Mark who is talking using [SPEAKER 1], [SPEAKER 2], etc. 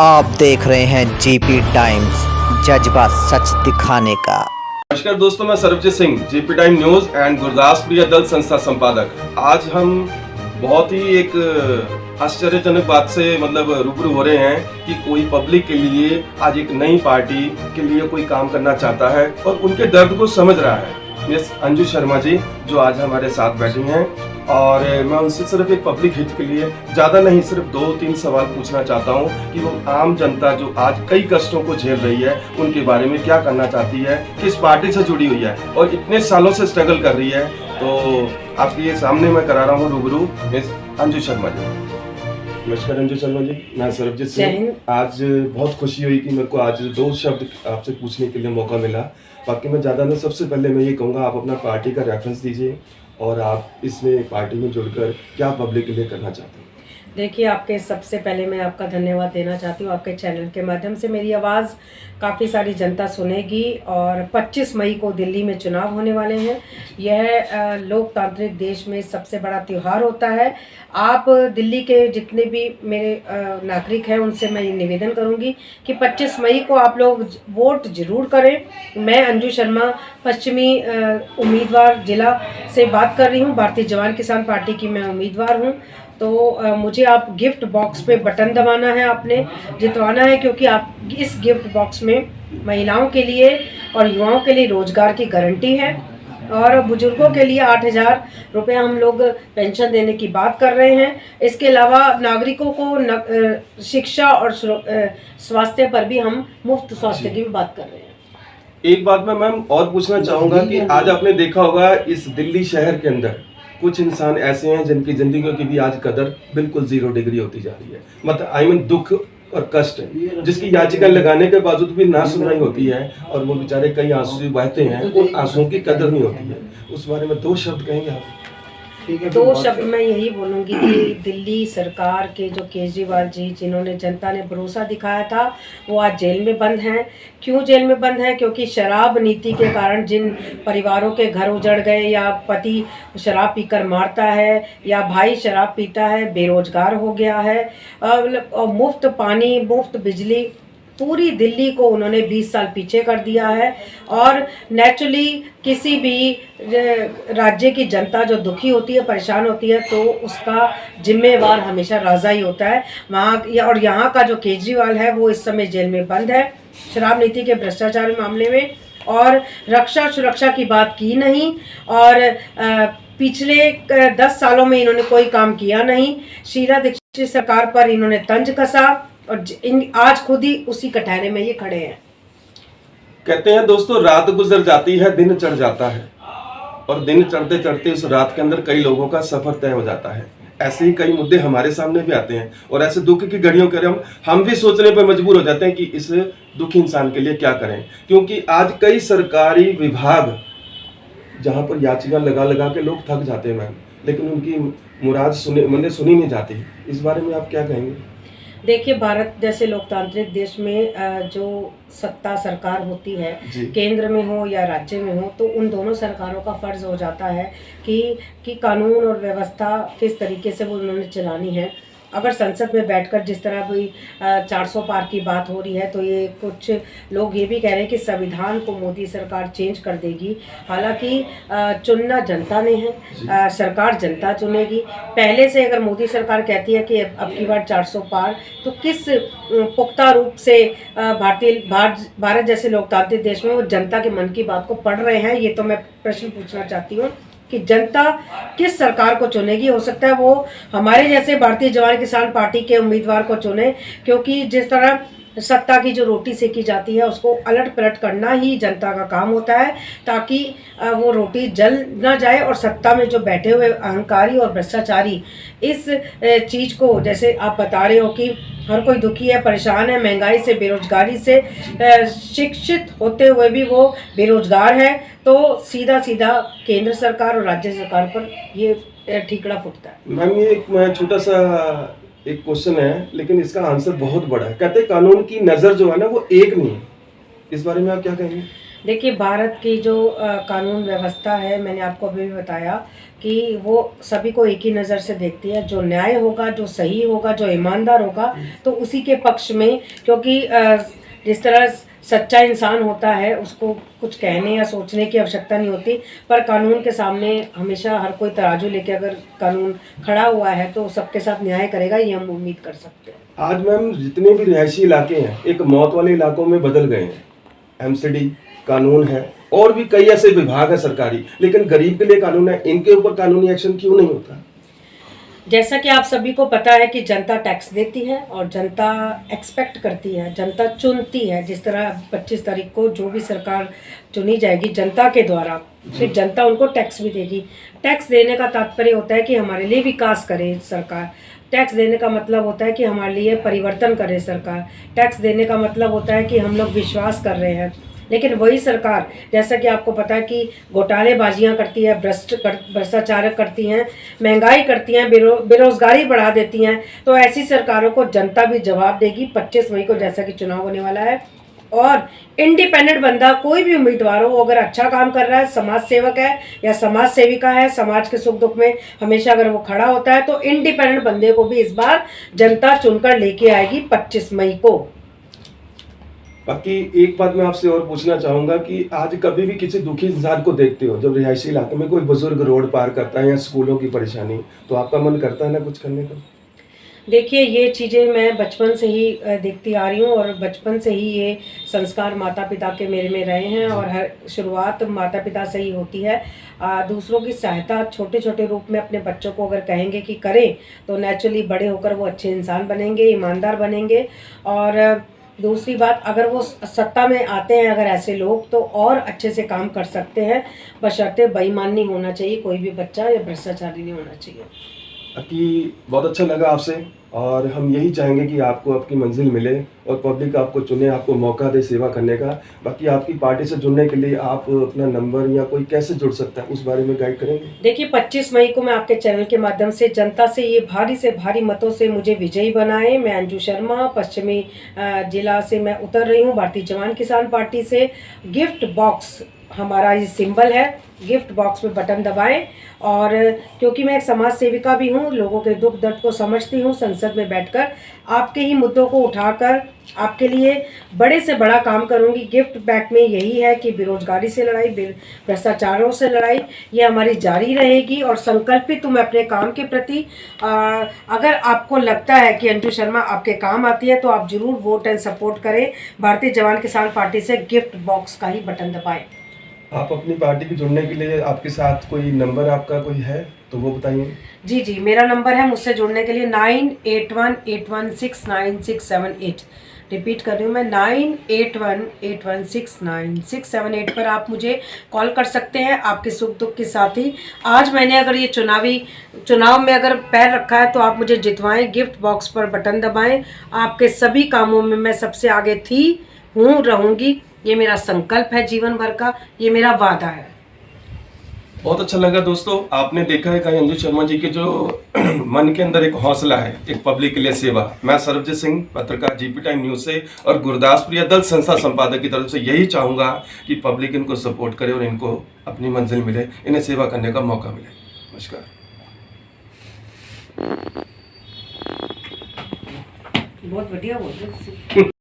[SPEAKER 1] आप देख रहे हैं जीपी टाइम्स, जज्बा सच दिखाने का।
[SPEAKER 2] नमस्कार दोस्तों, मैं Sarabjit Singh, GP time news and Gurdas प्रिय दल संस्था संपादक। आज हम बहुत ही एक आश्चर्यजनक बात से रूबरू हो रहे हैं कि कोई पब्लिक के लिए आज एक नई पार्टी के लिए कोई काम करना चाहता है और उनके दर्द को समझ रहा है। मिस अंजू शर्मा जी जो आज हमारे साथ बैठी हैं, और मैं उनसे सिर्फ एक पब्लिक हित के लिए ज़्यादा नहीं, सिर्फ 2-3 सवाल पूछना चाहता हूं कि वो आम जनता जो आज कई कष्टों को झेल रही है उनके बारे में क्या करना चाहती है, किस पार्टी से जुड़ी हुई है और इतने सालों से स्ट्रगल कर रही है। तो आपके ये सामने मैं करा रहा हूँ रूबरू मिस अंजू शर्मा जी। नमस्कार अंजू शर्मा जी, मैं सरबजीत सिंह। आज बहुत खुशी हुई कि मेरे को आज 2 शब्द आपसे पूछने के लिए मौका मिला। बाकी मैं ज़्यादा नहीं, सबसे पहले मैं ये कहूँगा आप अपना पार्टी का रेफरेंस दीजिए और आप इसमें पार्टी में जुड़कर क्या पब्लिक के लिए करना चाहते हैं।
[SPEAKER 3] देखिए, आपके सबसे पहले मैं आपका धन्यवाद देना चाहती हूँ। आपके चैनल के माध्यम से मेरी आवाज़ काफ़ी सारी जनता सुनेगी और 25 मई को दिल्ली में चुनाव होने वाले हैं। यह लोकतांत्रिक देश में सबसे बड़ा त्यौहार होता है। आप दिल्ली के जितने भी मेरे नागरिक हैं उनसे मैं निवेदन करूंगी कि 25 मई को आप लोग वोट ज़रूर करें। मैं अंजू शर्मा पश्चिमी उम्मीदवार जिला से बात कर रही हूँ। भारतीय जवान किसान पार्टी की मैं उम्मीदवार हूँ। तो मुझे आप गिफ्ट बॉक्स पे बटन दबाना है, आपने जितवाना है, क्योंकि आप इस गिफ्ट बॉक्स में महिलाओं के लिए और युवाओं के लिए रोजगार की गारंटी है और बुजुर्गों के लिए 8,000 रुपये हम लोग पेंशन देने की बात कर रहे हैं। इसके अलावा नागरिकों को शिक्षा और स्वास्थ्य पर भी हम मुफ्त स्वास्थ्य की भी बात कर रहे हैं।
[SPEAKER 2] एक बात मैं मैम और पूछना चाहूँगा कि आज आपने देखा होगा इस दिल्ली शहर के अंदर कुछ इंसान ऐसे हैं जिनकी जिंदगियों की भी आज कदर बिल्कुल 0 डिग्री होती जा रही है। आई मीन दुख और कष्ट, जिसकी याचिका लगाने के बावजूद भी ना सुनवाई होती है और वो बेचारे कई आंसू बहते हैं, उन आंसुओं की कदर नहीं होती है। उस बारे में 2 शब्द कहेंगे आप?
[SPEAKER 3] 2 शब्द मैं यही बोलूँगी कि दिल्ली सरकार के जो केजरीवाल जी, जिन्होंने जनता ने भरोसा दिखाया था, वो आज जेल में बंद हैं। क्यों जेल में बंद हैं? क्योंकि शराब नीति के कारण जिन परिवारों के घर उजड़ गए, या पति शराब पीकर मारता है या भाई शराब पीता है, बेरोजगार हो गया है, और मुफ्त पानी, मुफ्त बिजली, पूरी दिल्ली को उन्होंने 20 साल पीछे कर दिया है। और नेचुरली किसी भी राज्य की जनता जो दुखी होती है, परेशान होती है, तो उसका जिम्मेवार हमेशा राजा ही होता है वहाँ। और यहाँ का जो केजरीवाल है वो इस समय जेल में बंद है शराब नीति के भ्रष्टाचार मामले में, और रक्षा सुरक्षा की बात की नहीं, और पिछले 10 सालों में इन्होंने कोई काम किया नहीं। शीला दीक्षित सरकार पर इन्होंने तंज कसा और आज खुद ही उसी कटहरे में ये खड़े हैं।
[SPEAKER 2] कहते हैं दोस्तों, रात गुजर जाती है, दिन चढ़ जाता है, और दिन चढ़ते चढ़ते उस रात के अंदर कई लोगों का सफर तय हो जाता है। ऐसे ही कई मुद्दे हमारे सामने भी आते हैं और ऐसे दुख की घड़ियों के हम भी सोचने पर मजबूर हो जाते हैं कि इस दुखी इंसान के लिए क्या करें, क्योंकि आज कई सरकारी विभाग जहां पर याचिका लगा लगा के लोग थक जाते हैं मैम, लेकिन उनकी मुराद सुनी नहीं जाती। इस बारे में आप क्या कहेंगे?
[SPEAKER 3] देखिए, भारत जैसे लोकतांत्रिक देश में जो सत्ता सरकार होती है, केंद्र में हो या राज्य में हो, तो उन दोनों सरकारों का फर्ज हो जाता है कि कानून और व्यवस्था किस तरीके से वो उन्होंने चलानी है। अगर संसद में बैठकर जिस तरह भी 400 पार की बात हो रही है, तो ये कुछ लोग ये भी कह रहे हैं कि संविधान को मोदी सरकार चेंज कर देगी। हालांकि चुनना जनता ने है, सरकार जनता चुनेगी। पहले से अगर मोदी सरकार कहती है कि अब की बार 400 पार, तो किस पुख्ता रूप से भारत जैसे लोकतांत्रिक देश में वो जनता के मन की बात को पढ़ रहे हैं? ये तो मैं प्रश्न पूछना चाहती हूँ कि जनता किस सरकार को चुनेगी। हो सकता है वो हमारे जैसे भारतीय जवान किसान पार्टी के उम्मीदवार को चुने, क्योंकि जिस तरह सत्ता की जो रोटी सेकी जाती है उसको अलट पलट करना ही जनता का काम होता है, ताकि वो रोटी जल ना जाए और सत्ता में जो बैठे हुए अहंकारी और भ्रष्टाचारी इस चीज़ को, जैसे आप बता रहे हो कि हर कोई दुखी है, परेशान है, महंगाई से, बेरोजगारी से, शिक्षित होते हुए भी वो बेरोजगार है, तो सीधा सीधा केंद्र सरकार और राज्य सरकार पर ये ठीकरा फुटता है।
[SPEAKER 2] मैम, ये एक छोटा सा एक क्वेश्चन है, लेकिन इसका आंसर बहुत बड़ा है। कहते हैं कानून की नज़र जो है ना वो एक नहीं है। इस बारे में आप क्या कहेंगे?
[SPEAKER 3] देखिए, भारत की जो कानून व्यवस्था है, मैंने आपको अभी भी बताया कि वो सभी को एक ही नज़र से देखती है। जो न्याय होगा, जो सही होगा, जो ईमानदार होगा, तो उसी के पक्ष में, क्योंकि जिस तरह सच्चा इंसान होता है उसको कुछ कहने या सोचने की आवश्यकता नहीं होती, पर कानून के सामने हमेशा हर कोई तराजू लेके अगर कानून खड़ा हुआ है तो सबके साथ न्याय करेगा, ये हम उम्मीद कर सकते हैं।
[SPEAKER 2] आज मैम जितने भी रिहायशी इलाके हैं एक मौत वाले इलाकों में बदल गए हैं। एमसीडी कानून है और भी कई ऐसे विभाग है सरकारी, लेकिन गरीब के लिए कानून है, इनके ऊपर कानूनी एक्शन क्यों नहीं होता?
[SPEAKER 3] जैसा कि आप सभी को पता है कि जनता टैक्स देती है और जनता एक्सपेक्ट करती है, जनता चुनती है। जिस तरह 25 तारीख को जो भी सरकार चुनी जाएगी जनता के द्वारा, फिर जनता उनको टैक्स भी देगी। टैक्स देने का तात्पर्य होता है कि हमारे लिए विकास करे सरकार। टैक्स देने का मतलब होता है कि हमारे लिए परिवर्तन करे सरकार। टैक्स देने का मतलब होता है कि हम लोग विश्वास कर रहे हैं। लेकिन वही सरकार, जैसा कि आपको पता है कि घोटालेबाजियाँ करती है, भ्रष्टाचार करती हैं, महंगाई करती हैं, बेरोजगारी बढ़ा देती हैं, तो ऐसी सरकारों को जनता भी जवाब देगी 25 मई को, जैसा कि चुनाव होने वाला है। और इंडिपेंडेंट बंदा कोई भी उम्मीदवार हो, अगर अच्छा काम कर रहा है, समाज सेवक है या समाज सेविका है, समाज के सुख दुख में हमेशा अगर वो खड़ा होता है, तो इंडिपेंडेंट बंदे को भी इस बार जनता चुनकर लेके आएगी 25 मई को।
[SPEAKER 2] बाकी एक बात मैं आपसे और पूछना चाहूंगा कि आज कभी भी किसी दुखी इंसान को देखते हो, जब रिहायशी इलाके में कोई बुजुर्ग रोड पार करता है या स्कूलों की परेशानी, तो आपका मन करता है ना कुछ करने का?
[SPEAKER 3] देखिए, ये चीज़ें मैं बचपन से ही देखती आ रही हूँ और बचपन से ही ये संस्कार माता पिता के मेरे में रहे हैं और हर शुरुआत माता पिता से ही होती है। दूसरों की सहायता छोटे छोटे रूप में अपने बच्चों को अगर कहेंगे कि करें, तो नेचुरली बड़े होकर वो अच्छे इंसान बनेंगे, ईमानदार बनेंगे। और दूसरी बात, अगर वो सत्ता में आते हैं अगर ऐसे लोग, तो और अच्छे से काम कर सकते हैं, बशर्ते बेईमान नहीं होना चाहिए कोई भी बच्चा या भ्रष्टाचारी नहीं होना चाहिए।
[SPEAKER 2] बाकी बहुत अच्छा लगा आपसे, और हम यही चाहेंगे कि आपको आपकी मंजिल मिले और पब्लिक आपको चुने, आपको मौका दे सेवा करने का। बाकी आपकी पार्टी से जुड़ने के लिए आप अपना नंबर या कोई कैसे जुड़ सकता है, उस बारे में गाइड करेंगे?
[SPEAKER 3] देखिए, 25 मई को मैं आपके चैनल के माध्यम से जनता से ये भारी से भारी मतों से मुझे विजयी बनाएं। मैं अंजू शर्मा, पश्चिमी जिला से मैं उतर रही हूँ, भारतीय जवान किसान पार्टी से। गिफ्ट बॉक्स हमारा ये सिंबल है, गिफ्ट बॉक्स में बटन दबाएं। और क्योंकि मैं एक समाज सेविका भी हूँ, लोगों के दुख दर्द को समझती हूँ, संसद में बैठकर आपके ही मुद्दों को उठाकर आपके लिए बड़े से बड़ा काम करूँगी। गिफ्ट बैक में यही है कि बेरोजगारी से लड़ाई, भ्रष्टाचारों से लड़ाई, ये हमारी जारी रहेगी। और संकल्पित हूँ मैं अपने काम के प्रति। अगर आपको लगता है कि अंजू शर्मा आपके काम आती है, तो आप ज़रूर वोट एंड सपोर्ट करें। भारतीय जवान किसान पार्टी से गिफ्ट बॉक्स का ही बटन दबाएं।
[SPEAKER 2] आप अपनी पार्टी के जुड़ने के लिए आपके साथ कोई नंबर आपका कोई है तो वो बताइए।
[SPEAKER 3] जी जी, मेरा नंबर है मुझसे जुड़ने के लिए 9818169678। रिपीट कर रही हूँ मैं, 9818169678 पर आप मुझे कॉल कर सकते हैं आपके सुख दुख के साथ ही। आज मैंने अगर ये चुनाव में अगर पैर रखा है, तो आप मुझे जितवाएं, गिफ्ट बॉक्स पर बटन दबाएं। आपके सभी कामों में मैं सबसे आगे थी, हूँ, रहूँगी। ये मेरा संकल्प है जीवन भर का, ये मेरा वादा है।
[SPEAKER 2] बहुत अच्छा लगा दोस्तों, आपने देखा है कि अंजू शर्मा जी के जो मन के अंदर एक हौसला है, एक पब्लिक के लिए सेवा। मैं सर्वजित सिंह, पत्रकार जीपी टाइम न्यूज़ से और गुरदासपुर दल संस्था संपादक की तरफ से यही चाहूँगा कि पब्लिक इनको सपोर्ट करे और इनको अपनी मंजिल मिले, इन्हें सेवा करने का मौका मिले। नमस्कार।
[SPEAKER 3] बहुत बढ़िया बोल रहे हो।